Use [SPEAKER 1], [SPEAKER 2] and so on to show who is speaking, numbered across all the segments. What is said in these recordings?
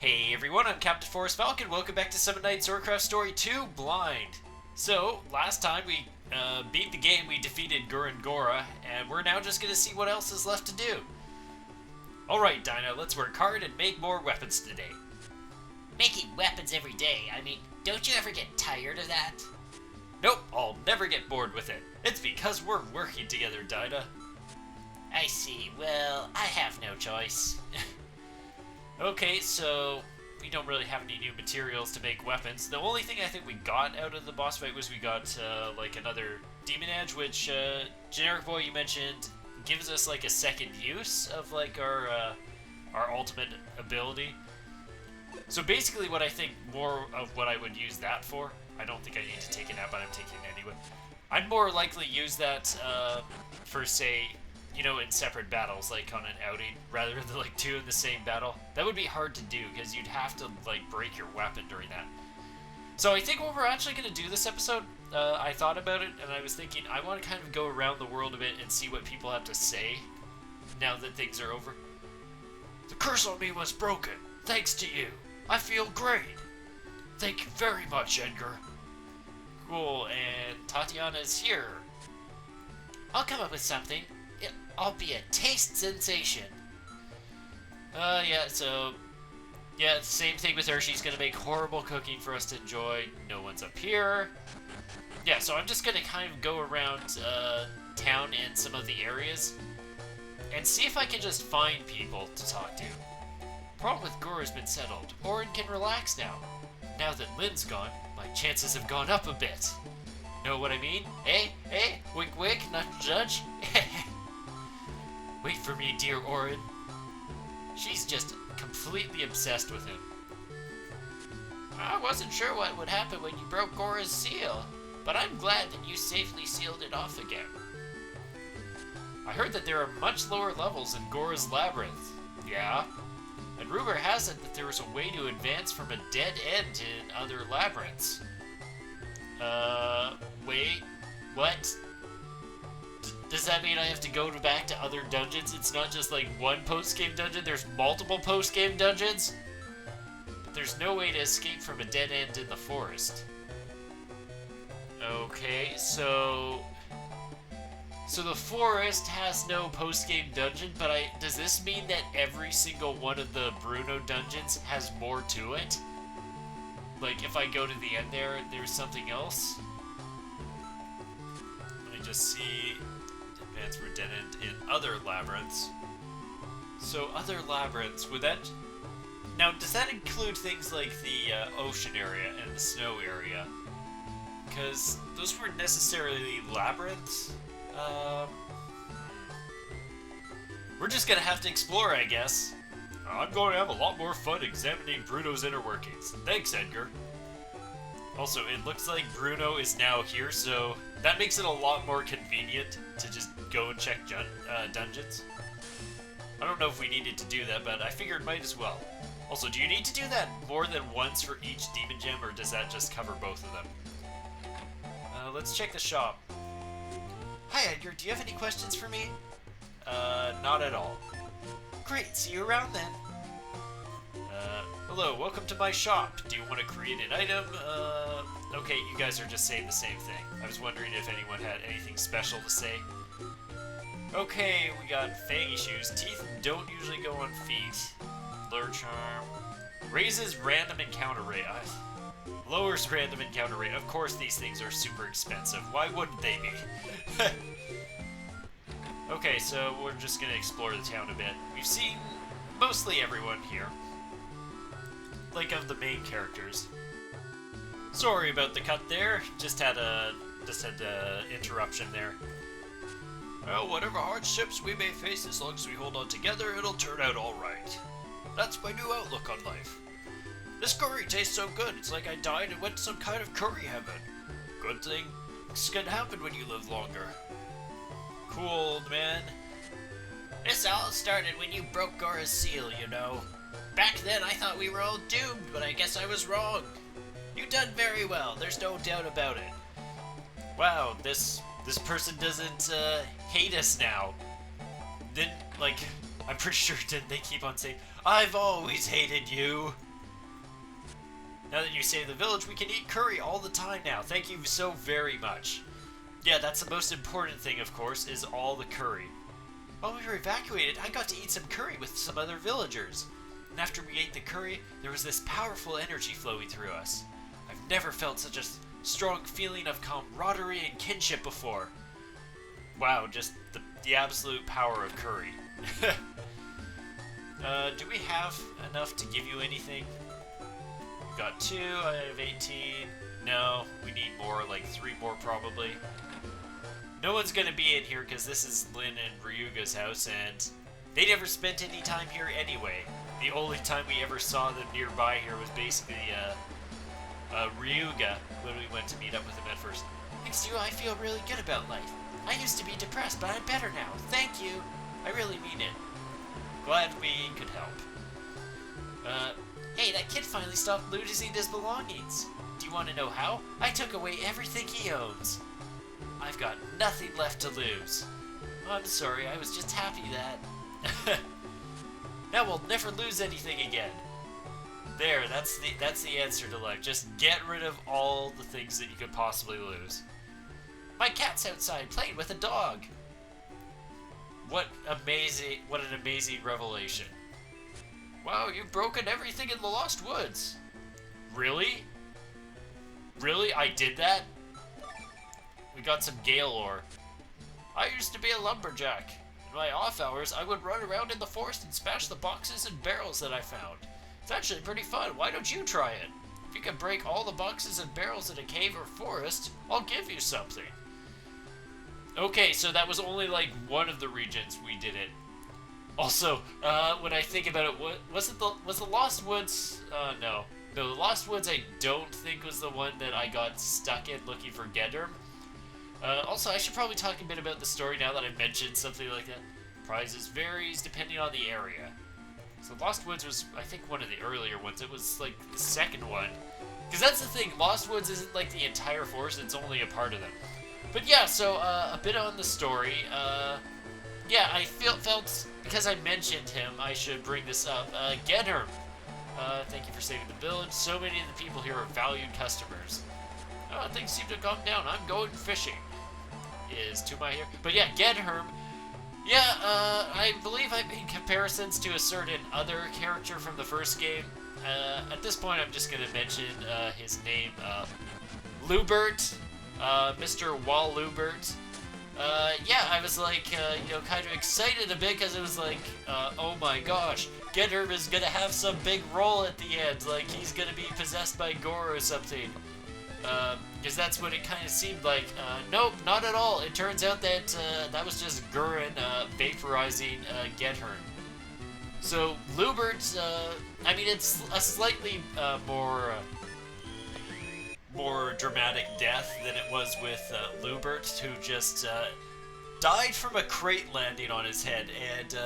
[SPEAKER 1] Hey everyone, I'm Captain Forrest Falcon. Welcome back to Seven Nights Swordcraft Story 2, Blind. So, last time we beat the game, we defeated Goura and Goura, and we're now just going to see what else is left to do. Alright, Dinah, let's work hard and make more weapons today.
[SPEAKER 2] Making weapons every day, I mean, don't you ever get tired of that?
[SPEAKER 1] Nope, I'll never get bored with it. It's because we're working together, Dinah.
[SPEAKER 2] I see. Well, I have no choice.
[SPEAKER 1] Okay, so we don't really have any new materials to make weapons. The only thing I think we got out of the boss fight was we got like another Demon Edge, which Generic Boy you mentioned gives us like a second use of like our ultimate ability. So basically, what I think more of what I would use that for. I don't think I need to take it out, but I'm taking it anyway. I'd more likely use that for say, you know, in separate battles, like on an outing, rather than like two in the same battle. That would be hard to do, because you'd have to like break your weapon during that. So I think what we're actually going to do this episode, I thought about it, and I was thinking, I want to kind of go around the world a bit and see what people have to say, now that things are over. The curse on me was broken, thanks to you. I feel great. Thank you very much, Edgar. Cool, and Tatiana's here.
[SPEAKER 2] I'll come up with something. I'll be a taste sensation.
[SPEAKER 1] Yeah, so... Yeah, same thing with her. She's gonna make horrible cooking for us to enjoy. No one's up here. Yeah, so I'm just gonna kind of go around town and some of the areas and see if I can just find people to talk to. Problem with Goura's been settled. Orin can relax now. Now that Lynn's gone, my chances have gone up a bit. Know what I mean? Hey, wink wink, not to judge. Wait for me, dear Orin. She's just completely obsessed with him. I wasn't sure what would happen when you broke Goura's seal, but I'm glad that you safely sealed it off again. I heard that there are much lower levels in Goura's Labyrinth. Yeah? And rumor has it that there was a way to advance from a dead end in other labyrinths. Wait, what? Does that mean I have to go back to other dungeons? It's not just like one post-game dungeon, there's multiple post-game dungeons? But there's no way to escape from a dead end in the forest. Okay, so the forest has no post-game dungeon, but does this mean that every single one of the Bruno dungeons has more to it? Like, if I go to the end there's something else? Let me just see. Advance for dead end in other labyrinths. So, other labyrinths, would that... Now, does that include things like the ocean area and the snow area? Because those weren't necessarily labyrinths. We're just gonna have to explore, I guess. I'm going to have a lot more fun examining Bruno's inner workings. Thanks, Edgar. Also, it looks like Bruno is now here, so that makes it a lot more convenient to just go and check dungeons. I don't know if we needed to do that, but I figured might as well. Also, do you need to do that more than once for each demon gem, or does that just cover both of them? Let's check the shop. Hi, Edgar. Do you have any questions for me? Not at all. Great. See you around then. Hello. Welcome to my shop. Do you want to create an item? Okay, you guys are just saying the same thing. I was wondering if anyone had anything special to say. Okay, we got fangy shoes. Teeth don't usually go on feet. Lure charm. Raises random encounter rate. Lowers random encounter rate. Of course these things are super expensive. Why wouldn't they be? Okay, so we're just gonna explore the town a bit. We've seen mostly everyone here. Like of the main characters. Sorry about the cut there. Just had a interruption there. Well, whatever hardships we may face, as long as we hold on together, it'll turn out alright. That's my new outlook on life. This curry tastes so good, it's like I died and went to some kind of curry heaven. Good thing, this can happen when you live longer. Cool, old man.
[SPEAKER 2] This all started when you broke Goura's seal, you know. Back then I thought we were all doomed, but I guess I was wrong. You done very well, there's no doubt about it.
[SPEAKER 1] Wow, this person doesn't hate us now. Then, like, I'm pretty sure didn't they keep on saying, I've always hated you. Now that you saved the village, we can eat curry all the time now. Thank you so very much. Yeah, that's the most important thing, of course, is all the curry. While we were evacuated, I got to eat some curry with some other villagers. And after we ate the curry, there was this powerful energy flowing through us. I've never felt such a strong feeling of camaraderie and kinship before. Wow, just the absolute power of curry. Do we have enough to give you anything? We've got 2, I have 18. No, we need more, like 3 more probably. No one's gonna be in here because this is Lynn and Ryuga's house, and they never spent any time here anyway. The only time we ever saw them nearby here was basically Ryuga when we went to meet up with him at first. Thanks to you, I feel really good about life. I used to be depressed, but I'm better now. Thank you. I really mean it. Glad we could help. Hey, that kid finally stopped losing his belongings. Do you want to know how? I took away everything he owns. I've got nothing left to lose. Oh, I'm sorry, I was just happy that... Now we'll never lose anything again. There, that's the answer to life. Just get rid of all the things that you could possibly lose. My cat's outside playing with a dog. What an amazing revelation. Wow, you've broken everything in the Lost Woods. Really? Really? I did that? We got some Gale Ore. I used to be a lumberjack. In my off hours, I would run around in the forest and smash the boxes and barrels that I found. It's actually pretty fun. Why don't you try it? If you can break all the boxes and barrels in a cave or forest, I'll give you something. Okay, so that was only like one of the regions we did it. Also, when I think about it, was the Lost Woods? No, the Lost Woods I don't think was the one that I got stuck in looking for Gedderm. Also, I should probably talk a bit about the story now that I've mentioned something like that. Prizes varies depending on the area. So Lost Woods was, I think, one of the earlier ones. It was like the second one. Because that's the thing, Lost Woods isn't like the entire forest, it's only a part of them. But yeah, so a bit on the story. Yeah, I felt, because I mentioned him, I should bring this up. Gedderm. Thank you for saving the village. So many of the people here are valued customers. Things seem to have calmed down. I'm going fishing. Is Tumai here? But yeah, Gedderm. Yeah, I believe I made comparisons to a certain other character from the first game. At this point, I'm just going to mention his name. Lubert. Mr. Wall Lubert. Yeah, I was like, you know, kind of excited a bit because it was like, oh my gosh, Gedderm is going to have some big role at the end. Like, he's going to be possessed by Goura or something. Because that's what it kind of seemed like. Nope, not at all. It turns out that that was just Gurren vaporizing Gedderm. So Lubert, I mean, it's a slightly more dramatic death than it was with Lubert, who just died from a crate landing on his head and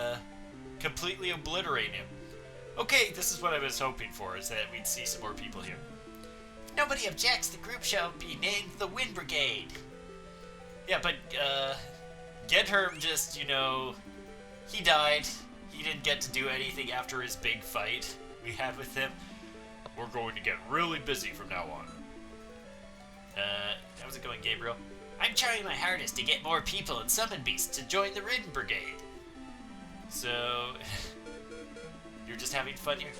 [SPEAKER 1] completely obliterated him. Okay, this is what I was hoping for, is that we'd see some more people here.
[SPEAKER 2] Nobody objects, the group shall be named the Wind Brigade.
[SPEAKER 1] Yeah, but Gedderm just, you know, he died. He didn't get to do anything after his big fight we had with him. We're going to get really busy from now on. How's it going, Gabriel?
[SPEAKER 2] I'm trying my hardest to get more people and summon beasts to join the Wind Brigade.
[SPEAKER 1] So, you're just having fun here?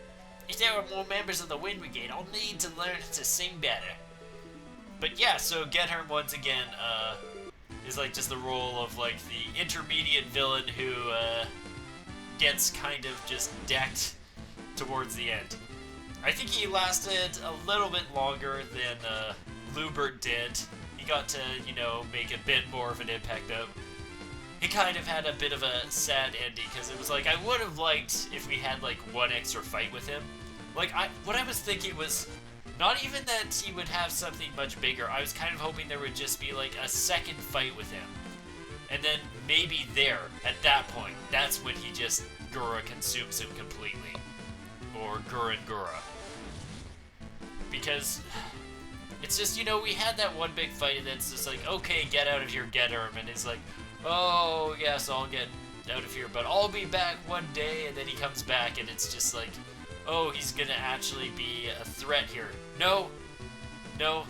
[SPEAKER 2] If there are more members of the Wind Brigade, I'll need to learn to sing better.
[SPEAKER 1] But yeah, so Gedderm once again is like just the role of like the intermediate villain who gets kind of just decked towards the end. I think he lasted a little bit longer than Lubert did. He got to, you know, make a bit more of an impact though. He kind of had a bit of a sad ending, because it was like, I would have liked if we had like one extra fight with him. Like, what I was thinking was, not even that he would have something much bigger, I was kind of hoping there would just be like a second fight with him. And then maybe there, at that point, that's when he just, Goura consumes him completely. Or Gurren Goura. Because, it's just, you know, we had that one big fight and then it's just like, okay, get out of here, Gedderm, and it's like, oh, yes, I'll get out of here, but I'll be back one day, and then he comes back, and it's just like, oh, he's gonna actually be a threat here. No, no.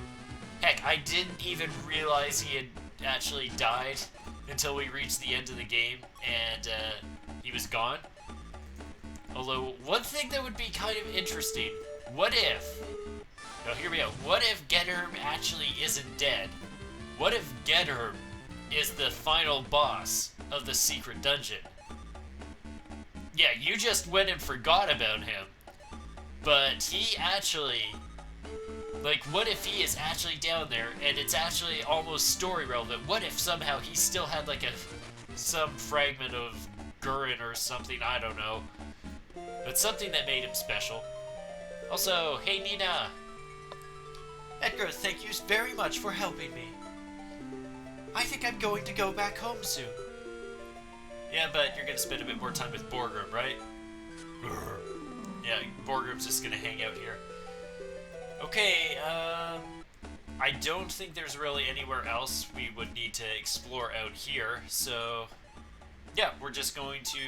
[SPEAKER 1] Heck, I didn't even realize he had actually died until we reached the end of the game and he was gone. Although, one thing that would be kind of interesting, what if, now hear me out, what if Gedherm actually isn't dead? What if Gedherm is the final boss of the secret dungeon? Yeah, you just went and forgot about him, but he actually, like, what if he is actually down there and it's actually almost story relevant? What if somehow he still had like some fragment of Gurren or something, I don't know. But something that made him special. Also, hey Nina.
[SPEAKER 2] Edgar, thank you very much for helping me. I think I'm going to go back home soon.
[SPEAKER 1] Yeah, but you're gonna spend a bit more time with Borgrim, right? Yeah, Borgrim's just gonna hang out here. Okay, I don't think there's really anywhere else we would need to explore out here, so yeah, we're just going to,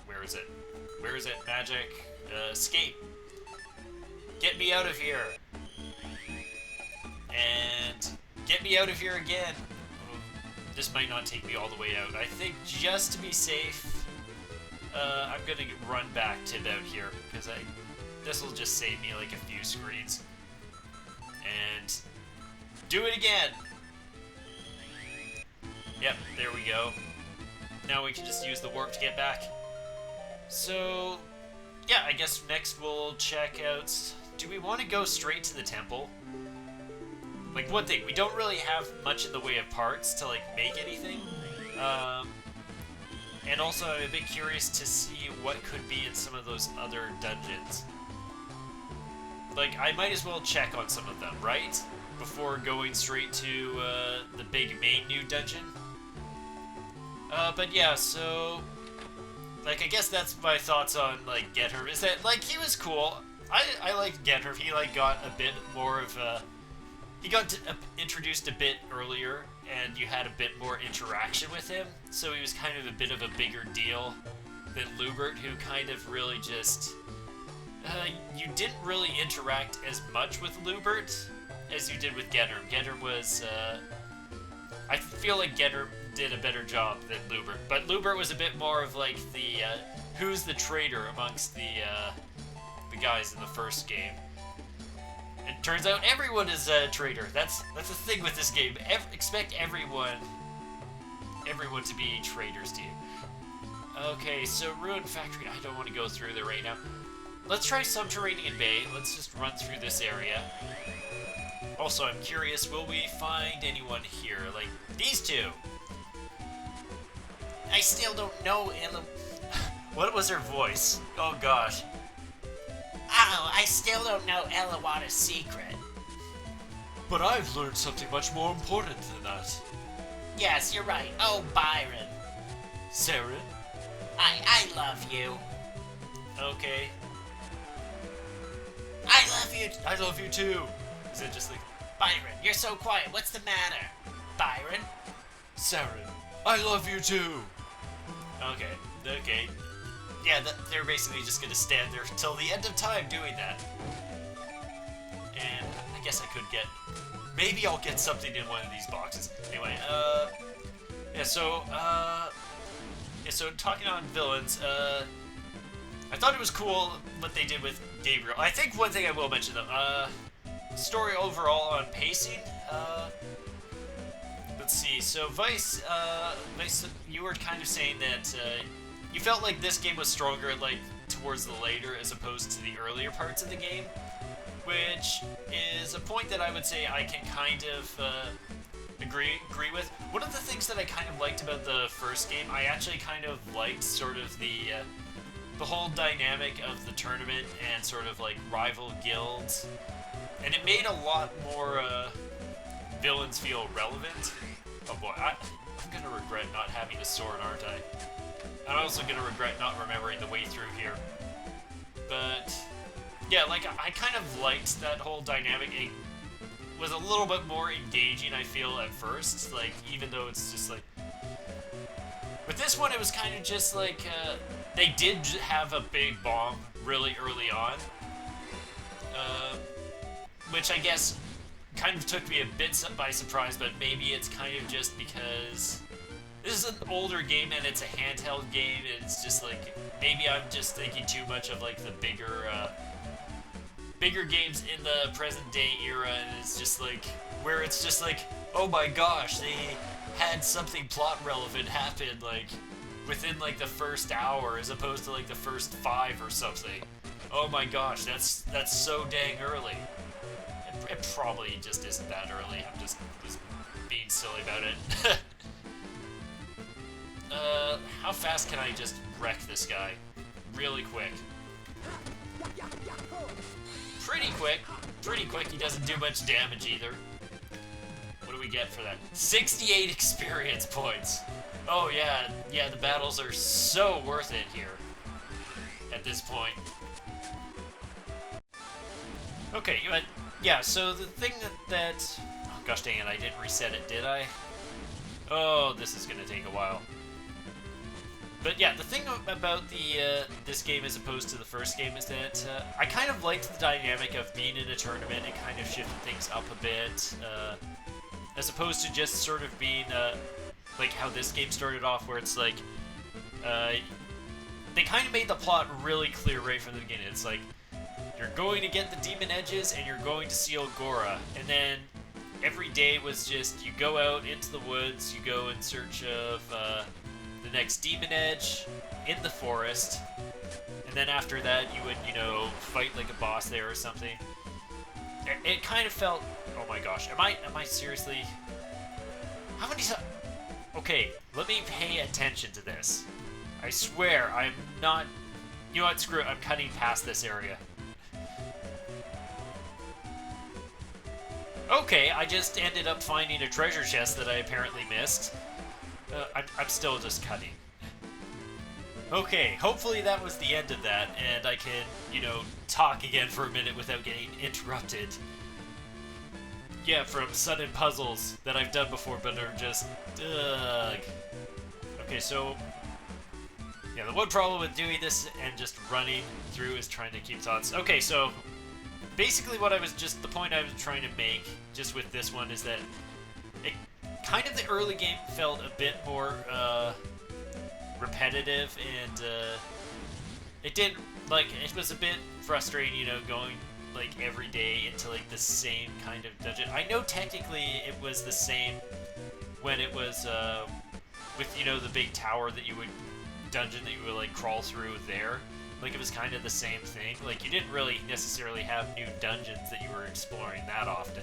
[SPEAKER 1] where is it? Where is it? Magic, escape. Get me out of here. And get me out of here again. This might not take me all the way out. I think just to be safe, I'm gonna run back to about here, because this will just save me like a few screens. And do it again. Yep, there we go. Now we can just use the warp to get back. So, yeah, I guess next we'll check out... Do we want to go straight to the temple? Like, one thing, we don't really have much in the way of parts to, like, make anything. And also, I'm a bit curious to see what could be in some of those other dungeons. Like, I might as well check on some of them, right? Before going straight to the big main new dungeon. But yeah, so... Like, I guess that's my thoughts on, like, Gedherm, is that, like, he was cool. I liked Gedherm. He, like, got a bit more of a... He got introduced a bit earlier, and you had a bit more interaction with him, so he was kind of a bit of a bigger deal than Lubert, who kind of really just... you didn't really interact as much with Lubert as you did with Gedherm. Gedherm was, I feel like Gedherm did a better job than Lubert, but Lubert was a bit more of like the, who's the traitor amongst the guys in the first game. It turns out everyone is a traitor. That's the thing with this game. Expect everyone to be traitors to you. Okay, so Ruin Factory, I don't want to go through there right now. Let's try Subterranean Bay. Let's just run through this area. Also, I'm curious, will we find anyone here? Like, these two?
[SPEAKER 2] I still don't know,
[SPEAKER 1] What was her voice? Oh gosh.
[SPEAKER 2] Oh, I still don't know Elawana's secret.
[SPEAKER 1] But I've learned something much more important than that.
[SPEAKER 2] Yes, you're right. Oh, Byron.
[SPEAKER 1] Saren?
[SPEAKER 2] I love you.
[SPEAKER 1] Okay.
[SPEAKER 2] I love you.
[SPEAKER 1] I love you too. Is it just like...
[SPEAKER 2] Byron, you're so quiet. What's the matter? Byron?
[SPEAKER 1] Saren, I love you too. Okay. Okay. Yeah, they're basically just gonna stand there till the end of time doing that. And I guess I could get... Maybe I'll get something in one of these boxes. Anyway, yeah, so talking on villains, I thought it was cool what they did with Gabriel. I think one thing I will mention though, story overall on pacing, let's see, so Vice, you were kind of saying that, you felt like this game was stronger, like, towards the later as opposed to the earlier parts of the game, which is a point that I would say I can kind of, agree with. One of the things that I kind of liked about the first game, I actually kind of liked sort of the whole dynamic of the tournament and sort of like rival guilds, and it made a lot more villains feel relevant. Oh boy, I'm gonna regret not having a sword, aren't I? I'm also gonna regret not remembering the way through here. But yeah, like I kind of liked that whole dynamic. It was a little bit more engaging, I feel, at first, like, even though it's just like... With this one, it was kind of just like, they did have a big bomb really early on. Which I guess kind of took me a bit by surprise, but maybe it's kind of just because this is an older game and it's a handheld game. It's just like, maybe I'm just thinking too much of like the bigger games in the present day era, and it's just like, where it's just like, oh my gosh, they had something plot relevant happen like within like the first hour as opposed to like the first 5 or something. Oh my gosh, that's so dang early. It probably just isn't that early. I'm just being silly about it. How fast can I just wreck this guy? Really quick. Pretty quick. Pretty quick. He doesn't do much damage either. What do we get for that? 68 experience points. Oh yeah, the battles are so worth it here at this point. Okay, yeah, so the thing that oh gosh dang it, I didn't reset it, did I? Oh, this is gonna take a while. But yeah, the thing about this game as opposed to the first game is that I kind of liked the dynamic of being in a tournament and kind of shifted things up a bit, as opposed to just sort of being like how this game started off, where it's like they kind of made the plot really clear right from the beginning. It's like, you're going to get the demon edges and you're going to seal Goura, and then every day was just, you go out into the woods, you go in search of the next demon edge in the forest, and then after that you would, you know, fight like a boss there or something. It kind of felt, oh my gosh, am I seriously, how many times? Okay, let me pay attention to this. I swear, I'm not, you know what, screw it, I'm cutting past this area. Okay, I just ended up finding a treasure chest that I apparently missed. I'm still just cutting. Okay, hopefully that was the end of that, and I can, you know, talk again for a minute without getting interrupted. Yeah, from sudden puzzles that I've done before, but are just, ugh. Okay, so, yeah, the one problem with doing this and just running through is trying to keep thoughts. Okay, so, basically what the point I was trying to make, just with this one, is that it kind of, the early game felt a bit more, repetitive, and, it didn't, like, it was a bit frustrating, you know, going, like, every day into, like, the same kind of dungeon. I know technically it was the same when it was, with, you know, the big tower that you would, dungeon that you would, like, crawl through there. Like, it was kind of the same thing. Like, you didn't really necessarily have new dungeons that you were exploring that often.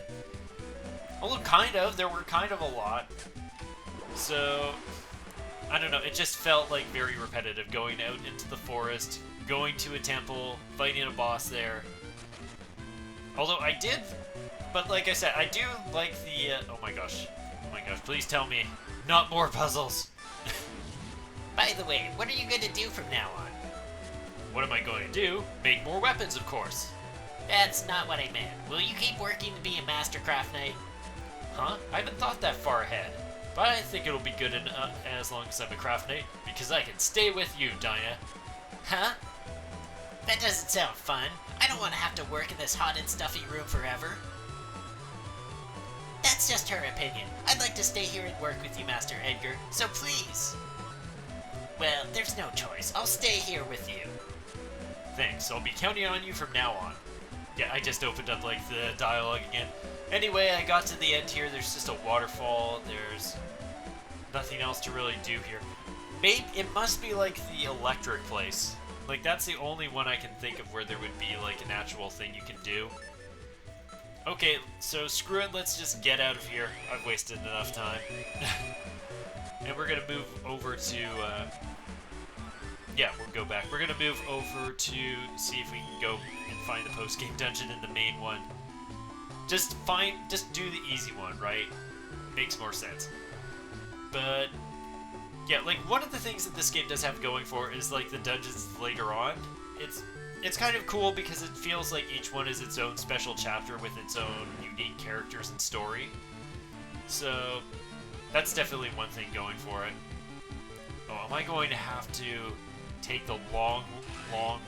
[SPEAKER 1] Although, kind of. There were kind of a lot. So, I don't know. It just felt, like, very repetitive. Going out into the forest, going to a temple, fighting a boss there. Although, I did... But, like I said, I do like the... oh my gosh. Oh my gosh. Please tell me. Not more puzzles.
[SPEAKER 2] By the way, what are you going to do from now on?
[SPEAKER 1] What am I going to do? Make more weapons, of course.
[SPEAKER 2] That's not what I meant. Will you keep working to be a Master Craft Knight?
[SPEAKER 1] Huh? I haven't thought that far ahead. But I think it'll be good as long as I'm a Craft Knight, because I can stay with you, Dinah.
[SPEAKER 2] Huh? That doesn't sound fun. I don't want to have to work in this hot and stuffy room forever. That's just her opinion. I'd like to stay here and work with you, Master Edgar, so please. Well, there's no choice. I'll stay here with you.
[SPEAKER 1] Thanks, I'll be counting on you from now on. Yeah, I just opened up, like, the dialogue again. Anyway, I got to the end here. There's just a waterfall. There's nothing else to really do here. Maybe it must be, like, the electric place. Like, that's the only one I can think of where there would be, like, an actual thing you can do. Okay, so screw it. Let's just get out of here. I've wasted enough time. And we're gonna move over to, yeah, we'll go back. We're gonna move over to see if we can go and find the post-game dungeon in the main one. Just do the easy one, right? Makes more sense. But, yeah, like, one of the things that this game does have going for is, like, the dungeons later on. It's kind of cool because it feels like each one is its own special chapter with its own unique characters and story. So, that's definitely one thing going for it. Oh, am I going to have to take the long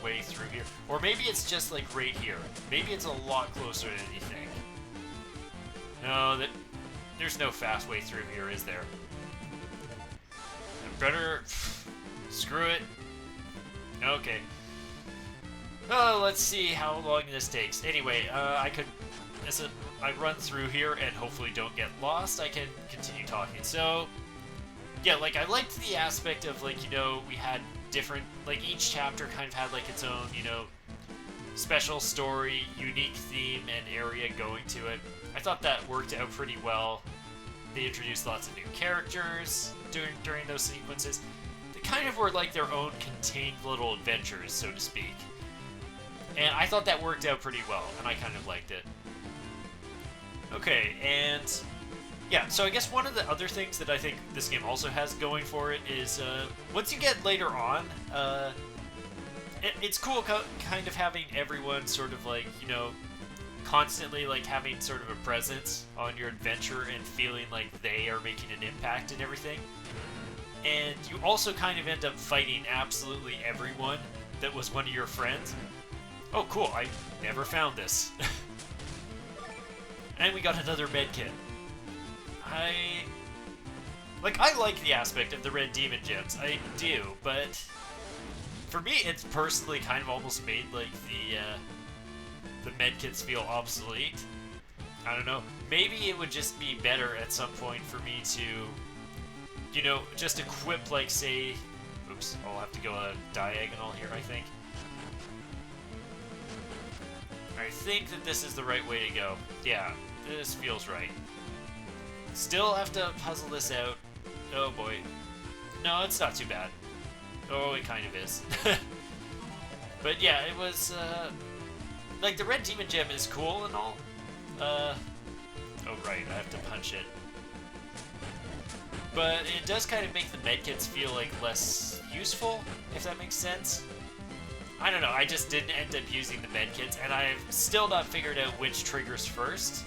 [SPEAKER 1] way through here. Or maybe it's just like right here. Maybe it's a lot closer than you think. No, there's no fast way through here, is there? Better... Screw it. Okay. Oh, let's see how long this takes. Anyway, as I run through here and hopefully don't get lost, I can continue talking. So, yeah, like, I liked the aspect of, like, you know, we had different, like, each chapter kind of had, like, its own, you know, special story, unique theme and area going to it. I thought that worked out pretty well. They introduced lots of new characters during those sequences. They kind of were like their own contained little adventures, so to speak. And I thought that worked out pretty well, and I kind of liked it. Okay, and yeah, so I guess one of the other things that I think this game also has going for it is once you get later on, it's cool kind of having everyone sort of like, you know, constantly like having sort of a presence on your adventure and feeling like they are making an impact and everything. And you also kind of end up fighting absolutely everyone that was one of your friends. Oh, cool, I never found this. And we got another medkit. I like the aspect of the red demon gems, I do, but for me it's personally kind of almost made like the medkits feel obsolete. I don't know, maybe it would just be better at some point for me to, you know, just equip, like, say, oops, I'll have to go a diagonal here, I think. I think that this is the right way to go. Yeah, this feels right. Still have to puzzle this out. Oh boy. No, it's not too bad. Oh, it kind of is. But yeah, it was, like, the red demon gem is cool and all. Oh right, I have to punch it. But it does kind of make the medkits feel, like, less useful, if that makes sense. I don't know, I just didn't end up using the medkits, and I've still not figured out which triggers first.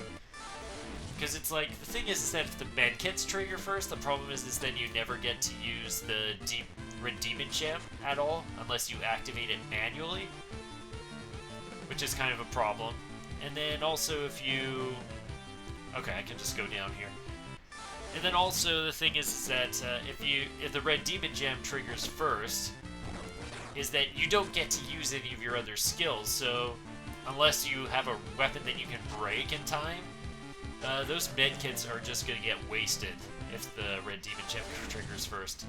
[SPEAKER 1] Because it's like, the thing is that if the medkits trigger first, the problem is then you never get to use the red demon gem at all, unless you activate it manually. Which is kind of a problem. And then also if you... Okay, I can just go down here. And then also the thing is that if the red demon gem triggers first, is that you don't get to use any of your other skills. So unless you have a weapon that you can break in time, those medkits are just going to get wasted if the red demon gem triggers first.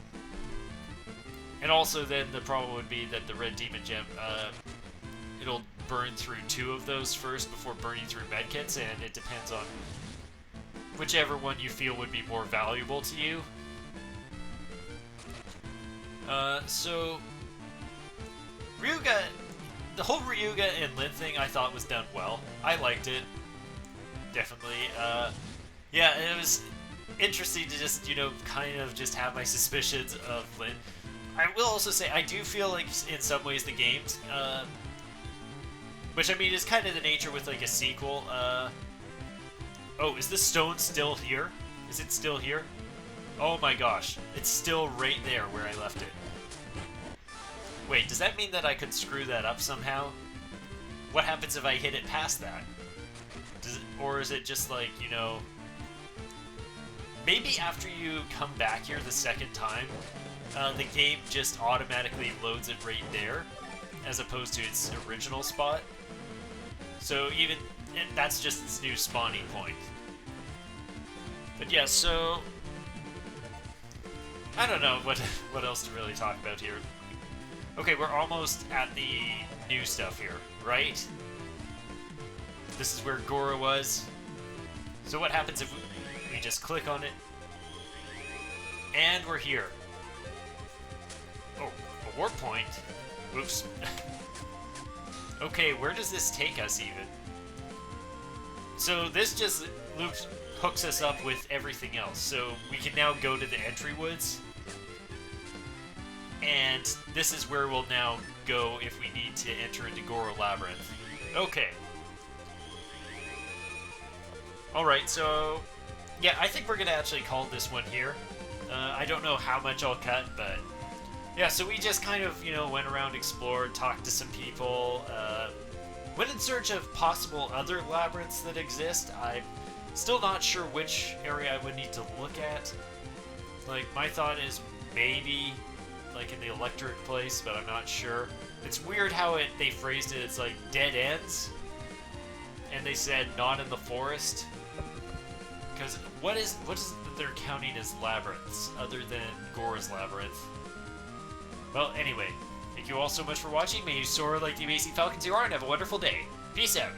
[SPEAKER 1] And also then the problem would be that the red demon gem, it'll burn through 2 of those first before burning through medkits, and it depends on whichever one you feel would be more valuable to you. So Ryuga, the whole Ryuga and Lin thing I thought was done well. I liked it. Definitely. Yeah, it was interesting to just, you know, kind of just have my suspicions of Lin. I will also say, I do feel like in some ways the games, which I mean is kind of the nature with like a sequel. Oh, is this stone still here? Is it still here? Oh my gosh, it's still right there where I left it. Wait, does that mean that I could screw that up somehow? What happens if I hit it past that? Or is it just like, you know... Maybe after you come back here the second time, the game just automatically loads it right there, as opposed to its original spot. So even... that's just its new spawning point. But yeah, so... I don't know what else to really talk about here. Okay, we're almost at the new stuff here, right? This is where Goura was. So what happens if we just click on it? And we're here. Oh, a warp point? Oops. Okay, where does this take us even? So this just hooks us up with everything else. So we can now go to the entry woods. And this is where we'll now go if we need to enter into Goura Labyrinth. Okay. Alright, so... yeah, I think we're going to actually call this one here. I don't know how much I'll cut, but Yeah, so we just kind of, went around, explored, talked to some people, went in search of possible other labyrinths that exist. I'm still not sure which area I would need to look at. Like, my thought is maybe, like, in the electric place, but I'm not sure. It's weird how they phrased it. It's like dead ends, and they said not in the forest. Because what is that they're counting as labyrinths other than Goura's Labyrinth? Well, anyway, thank you all so much for watching. May you soar like the amazing falcons you are, and have a wonderful day. Peace out.